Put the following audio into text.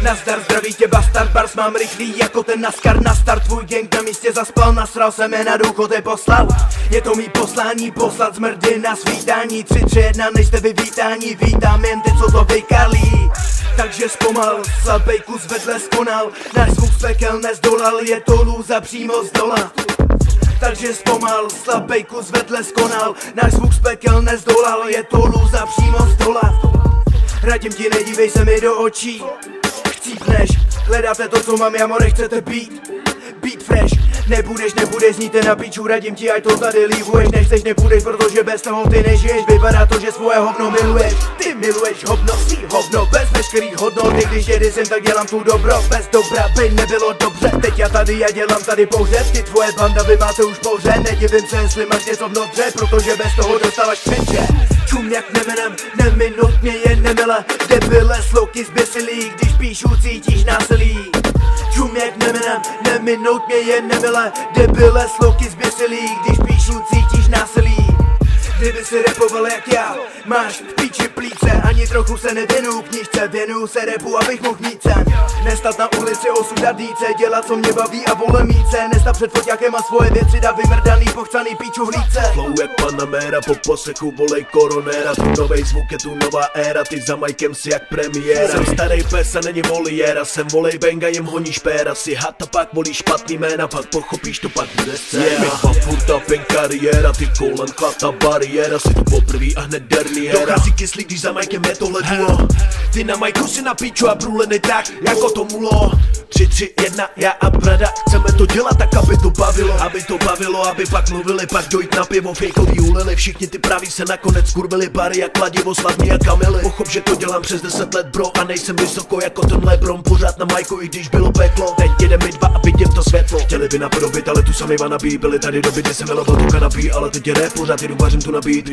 Nazdar, zdraví tě bastard, bars mám rychlý jako ten NASCAR. Na start tvůj gang na místě zaspal, nasral se mě na důchod je poslal. Je to mý poslání, poslat zmrdy na svítání. 3, 2, 1, nejste vy vítání, vítám jen ty, co to vykalí. Takže zpomal, slabej kus vedle skonal, náš zvuk z pekel nezdolal, je to lůza přímo z dola. Takže zpomal, slabej kus vedle skonal, náš zvuk z pekel nezdolal, je to lůza přímo z dola. Radím ti, nedívej se mi do očí, chcípneš, hledáte to, co mám, jamo, nechcete být fresh. Nebudeš, zníte na piču, radím ti, ať to tady lívuješ. Nechceš, nepůjdeš, protože bez toho ty nežiješ. Vypadá to, že svoje hovno miluješ. Ty miluješ hovno, svý hovno, bez veškerých hodnot. Když jedy jsem, tak dělám tu dobro, bez dobra by nebylo dobře. Teď já dělám tady pouze, ty tvoje banda, vy máte už pouze. Nedivím se, jestli máš něco v notře, protože bez toho dostáváš křenče. Čum jak nemenem, neminutně je nemile. Debile, sloky zběsilí, když píšu, cítíš násilí. Čum jak nemenem, neminutně je nemile. Debile, sloky zběsilí, když píšu, cítíš násilí. Kdyby si rapoval jak já, máš v píči plíce. Ani trochu se nevěnuju knížce, věnuju se rapu, abych mohl mít sen. Nestat na ulici osud a dýce, dělat co mě baví a vole míce. Nestat před foťákem a svoje věci dá vymrdaný, pochcaný píču v hlídce. Flow jak Panamera, po posechu volej koronéra. Tu novej zvuk je tu nová éra, ty za majkem si jak premiéra. Jsem starý pes a není voliéra, jsem volej benga, jim honíš péra. Si hat a pak volíš špatný jména, pak pochopíš to, pak bude scéna. Má furt a pen kariéra, ty kolem chata bariéra. Si tu poprvý a hned derniéra. Dochází kyslí, když za majkem je tohle duo. Ty na majku si na píču a bruleny tak, jako to mulo. 3, 2, 1, já a brada, chceme to dělat tak, aby to bavilo, aby pak mluvili, pak dojít na pivo, fejkový ulili. Všichni ty praví se nakonec kurvili, bary jak kladivo, sladný jak kamily. Pochop, že to dělám přes 10 let, bro, a nejsem vysoko jako ten Lebron. Pořád na majku, i když bylo peklo. Teď jedeme dva a vidím to světlo. Chtěli by napodobit, ale tu sami vanabí. Byli tady doby, kdy jsem miloval tu kanapí, ale teď je rap, pořád jedu, vařím tu na beat.